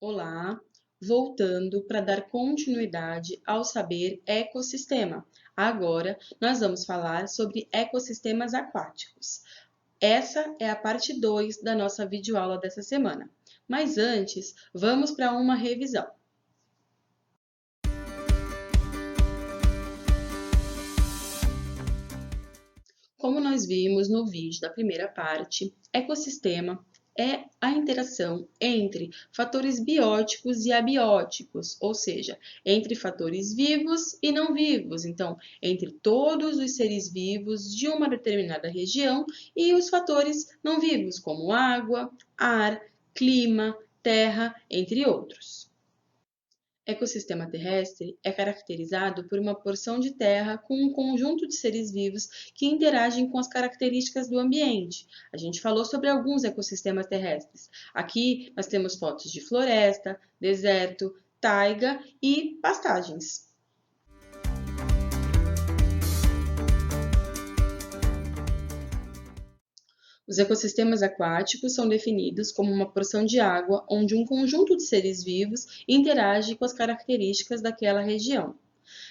Olá, voltando para dar continuidade ao saber ecossistema. Agora nós vamos falar sobre ecossistemas aquáticos. Essa é a parte 2 da nossa videoaula dessa semana. Mas antes, vamos para uma revisão. Como nós vimos no vídeo da primeira parte, ecossistema é a interação entre fatores bióticos e abióticos, ou seja, entre fatores vivos e não vivos, então, entre todos os seres vivos de uma determinada região e os fatores não vivos, como água, ar, clima, terra, entre outros. Ecossistema terrestre é caracterizado por uma porção de terra com um conjunto de seres vivos que interagem com as características do ambiente. A gente falou sobre alguns ecossistemas terrestres. Aqui nós temos fotos de floresta, deserto, taiga e pastagens. Os ecossistemas aquáticos são definidos como uma porção de água onde um conjunto de seres vivos interage com as características daquela região.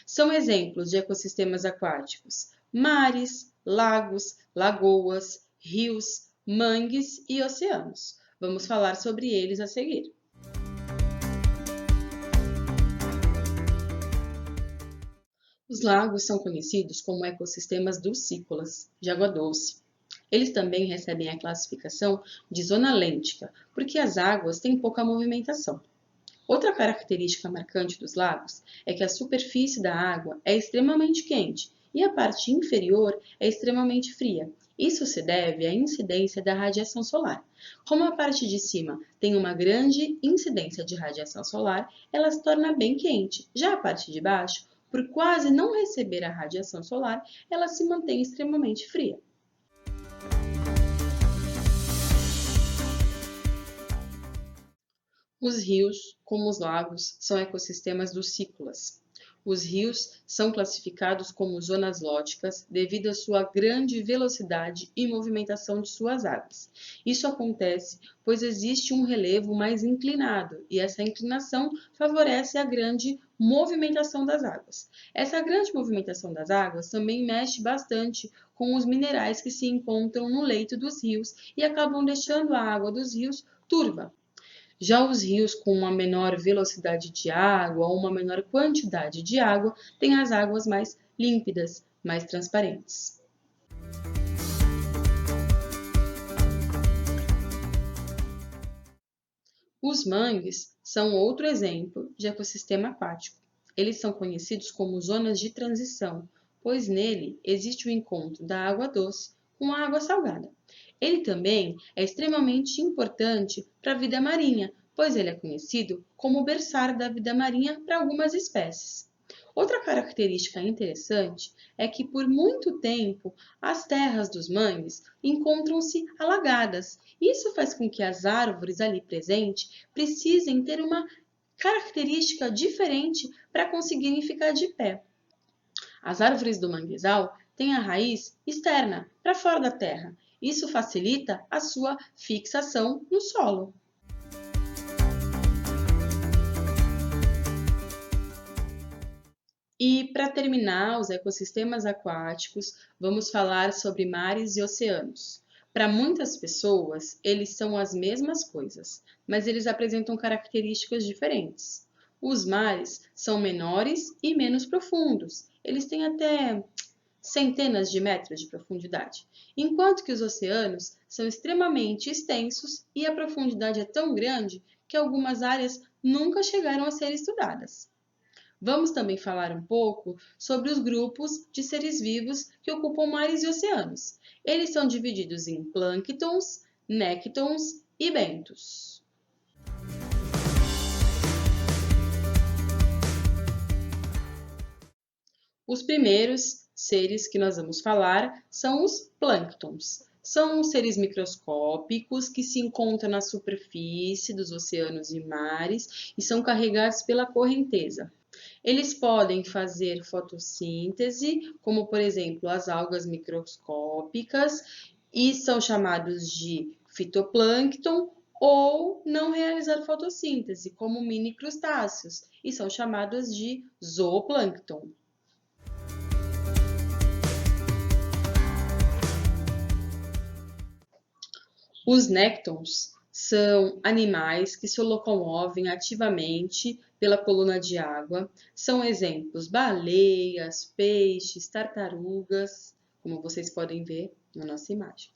São exemplos de ecossistemas aquáticos: mares, lagos, lagoas, rios, mangues e oceanos. Vamos falar sobre eles a seguir. Os lagos são conhecidos como ecossistemas dulcícolas, de água doce. Eles também recebem a classificação de zona lêntica, porque as águas têm pouca movimentação. Outra característica marcante dos lagos é que a superfície da água é extremamente quente e a parte inferior é extremamente fria. Isso se deve à incidência da radiação solar. Como a parte de cima tem uma grande incidência de radiação solar, ela se torna bem quente. Já a parte de baixo, por quase não receber a radiação solar, ela se mantém extremamente fria. Os rios, como os lagos, são ecossistemas dulcícolas. Os rios são classificados como zonas lóticas devido à sua grande velocidade e movimentação de suas águas. Isso acontece pois existe um relevo mais inclinado e essa inclinação favorece a grande movimentação das águas. Essa grande movimentação das águas também mexe bastante com os minerais que se encontram no leito dos rios e acabam deixando a água dos rios turva. Já os rios com uma menor velocidade de água ou uma menor quantidade de água têm as águas mais límpidas, mais transparentes. Os mangues são outro exemplo de ecossistema aquático. Eles são conhecidos como zonas de transição, pois nele existe o encontro da água doce com a água salgada. Ele também é extremamente importante para a vida marinha, pois ele é conhecido como o berçário da vida marinha para algumas espécies. Outra característica interessante é que por muito tempo as terras dos mangues encontram-se alagadas. Isso faz com que as árvores ali presentes precisem ter uma característica diferente para conseguirem ficar de pé. As árvores do manguezal têm a raiz externa, para fora da terra. Isso facilita a sua fixação no solo. E para terminar os ecossistemas aquáticos, vamos falar sobre mares e oceanos. Para muitas pessoas, eles são as mesmas coisas, mas eles apresentam características diferentes. Os mares são menores e menos profundos. Eles têm até centenas de metros de profundidade, enquanto que os oceanos são extremamente extensos e a profundidade é tão grande que algumas áreas nunca chegaram a ser estudadas. Vamos também falar um pouco sobre os grupos de seres vivos que ocupam mares e oceanos. Eles são divididos em plânctons, néctons e bentos. Os primeiros seres que nós vamos falar são os plânctons. São seres microscópicos que se encontram na superfície dos oceanos e mares e são carregados pela correnteza. Eles podem fazer fotossíntese, como por exemplo as algas microscópicas, e são chamados de fitoplâncton ou não realizar fotossíntese, como mini crustáceos, e são chamadas de zooplâncton. Os néctons são animais que se locomovem ativamente pela coluna de água. São exemplos baleias, peixes, tartarugas, como vocês podem ver na nossa imagem.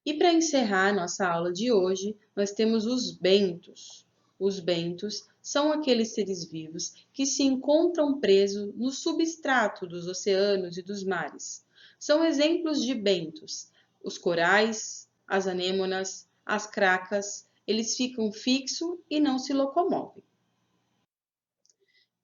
E para encerrar nossa aula de hoje, nós temos os bentos. Os bentos são aqueles seres vivos que se encontram presos no substrato dos oceanos e dos mares. São exemplos de bentos. Os corais, as anêmonas, as cracas, eles ficam fixos e não se locomovem.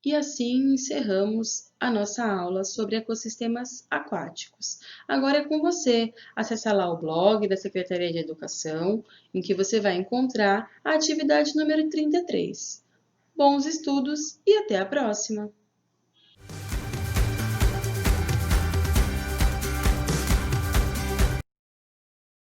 E assim encerramos a nossa aula sobre ecossistemas aquáticos. Agora é com você. Acesse lá o blog da Secretaria de Educação, em que você vai encontrar a atividade número 33. Bons estudos e até a próxima!